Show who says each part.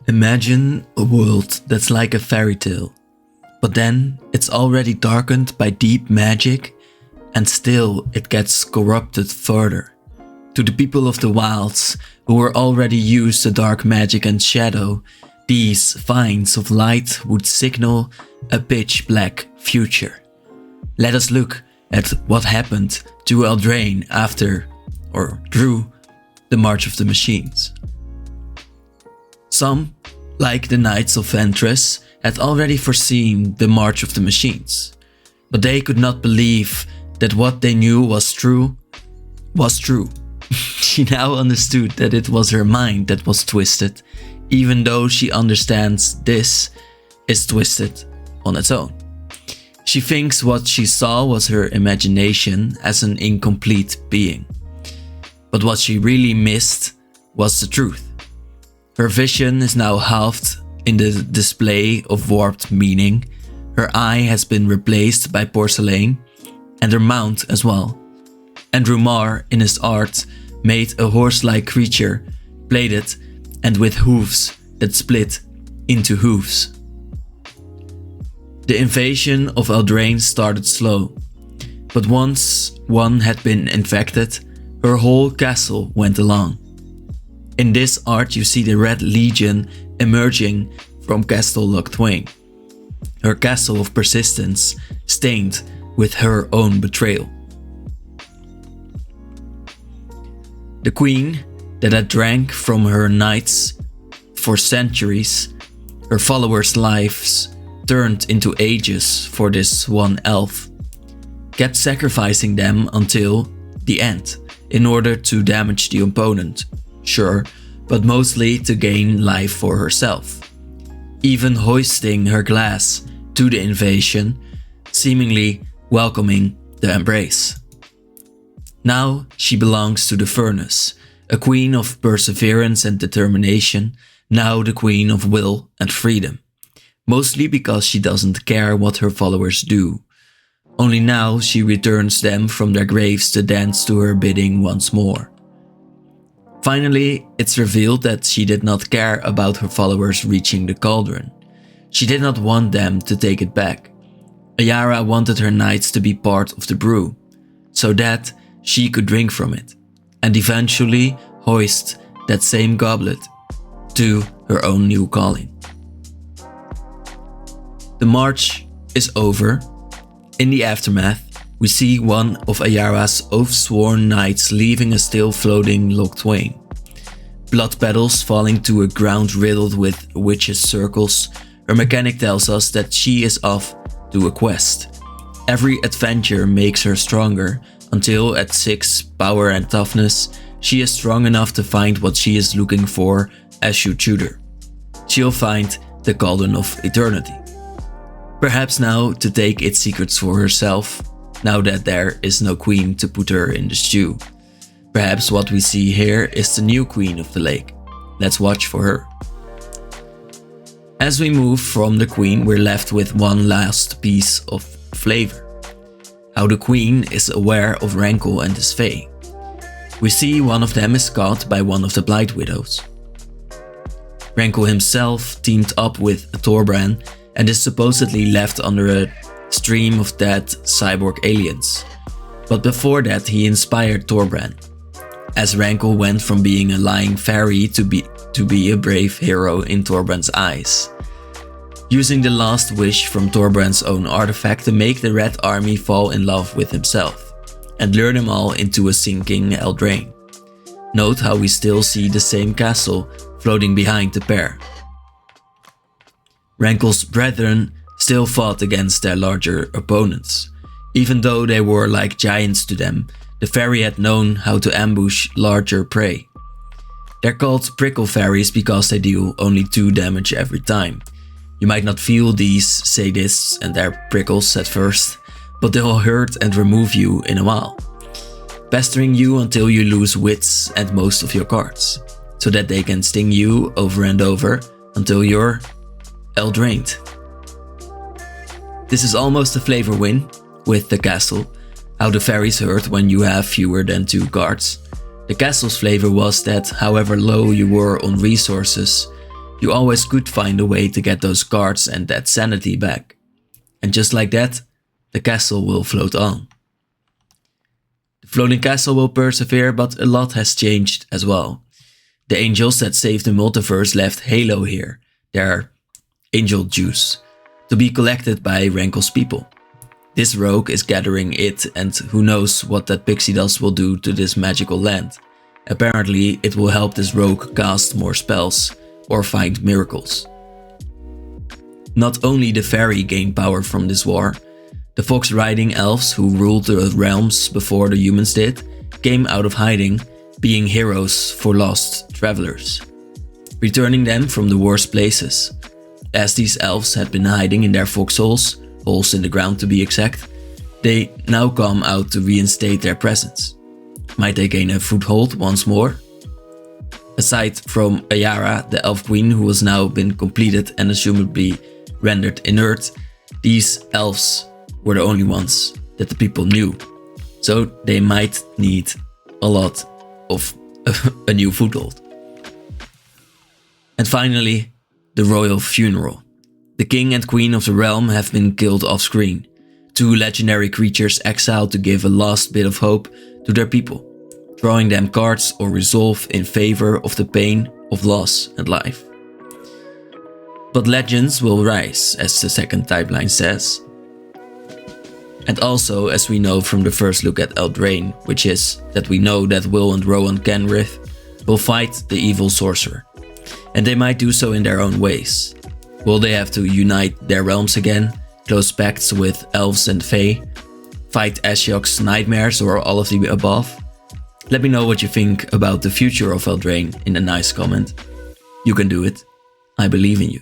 Speaker 1: Imagine a world that's like a fairy tale, but then it's already darkened by deep magic and still it gets corrupted further. To the people of the wilds who were already used to dark magic and shadow, these vines of light would signal a pitch black future. Let us look at what happened to Eldraine after or through the March of the Machines. Some, like the Knights of Ventress, had already foreseen the March of the Machines, but they could not believe that what they knew was true. She now understood that it was her mind that was twisted, even though she understands this is twisted on its own. She thinks what she saw was her imagination as an incomplete being. But what she really missed was the truth. Her vision is now halved in the display of warped meaning. Her eye has been replaced by porcelain, and her mount as well. And Rumar, in his art, made a horse-like creature, bladed and with hooves that split into hooves. The invasion of Eldraine started slow, but once one had been infected, her whole castle went along. In this art you see the Red Legion emerging from Castle Locthwain, her castle of persistence stained with her own betrayal. The queen that had drank from her knights for centuries, her followers' lives turned into ages for this one elf, kept sacrificing them until the end in order to damage the opponent, sure, but mostly to gain life for herself, even hoisting her glass to the invasion, seemingly welcoming the embrace. Now she belongs to the furnace, a queen of perseverance and determination, now the queen of will and freedom, mostly because she doesn't care what her followers do. Only now she returns them from their graves to dance to her bidding once more. Finally, it's revealed that she did not care about her followers reaching the cauldron. She did not want them to take it back. Ayara wanted her knights to be part of the brew, so that she could drink from it, and eventually hoist that same goblet to her own new calling. The march is over. In the aftermath, we see one of Ayara's oath-sworn knights leaving a still floating Locthwain. Blood petals falling to a ground riddled with witches' circles, her mechanic tells us that she is off to a quest. Every adventure makes her stronger, until at 6 power and toughness, she is strong enough to find what she is looking for as you shoot her. She'll find the Cauldron of Eternity. Perhaps now to take its secrets for herself, now that there is no queen to put her in the stew. Perhaps what we see here is the new queen of the lake. Let's watch for her. As we move from the queen, we're left with one last piece of flavor. How the queen is aware of Rankle and his fae. We see one of them is caught by one of the Blight Widows. Rankle himself teamed up with Thorbrand and is supposedly left under a stream of dead cyborg aliens. But before that he inspired Thorbrand, as Rankle went from being a lying fairy to be a brave hero in Thorbrand's eyes, using the last wish from Thorbrand's own artifact to make the Red Army fall in love with himself, and lure them all into a sinking Eldraine. Note how we still see the same castle floating behind the pair. Rankle's brethren still fought against their larger opponents. Even though they were like giants to them, the fairy had known how to ambush larger prey. They're called prickle fairies because they deal only 2 damage every time. You might not feel these sadists and their prickles at first, but they'll hurt and remove you in a while, pestering you until you lose wits and most of your cards, so that they can sting you over and over until you're Eldrained. This is almost a flavor win with the castle, how the fairies hurt when you have fewer than 2 cards. The castle's flavor was that however low you were on resources, you always could find a way to get those cards and that sanity back. And just like that, the castle will float on. The floating castle will persevere, but a lot has changed as well. The angels that saved the multiverse left Halo here, their angel juice, to be collected by Rankle's people. This rogue is gathering it, and who knows what that pixie dust will do to this magical land. Apparently, it will help this rogue cast more spells or find miracles. Not only the fairy gained power from this war, the fox-riding elves who ruled the realms before the humans did came out of hiding, being heroes for lost travelers, returning them from the worst places. As these elves had been hiding in their foxholes, holes in the ground to be exact, they now come out to reinstate their presence. Might they gain a foothold once more? Aside from Ayara, the elf queen who has now been completed and assumably rendered inert, these elves were the only ones that the people knew. So they might need a lot of a new foothold. And finally, the royal funeral. The king and queen of the realm have been killed off screen. Two legendary creatures exiled to give a last bit of hope to their people, drawing them cards or resolve in favor of the pain of loss and life. But legends will rise, as the second timeline says. And also, as we know from the first look at Eldraine, which is that we know that Will and Rowan Kenrith will fight the evil sorcerer. And they might do so in their own ways. Will they have to unite their realms again, close pacts with elves and fae, fight Ashiok's nightmares, or all of the above? Let me know what you think about the future of Eldraine in a nice comment. You can do it. I believe in you.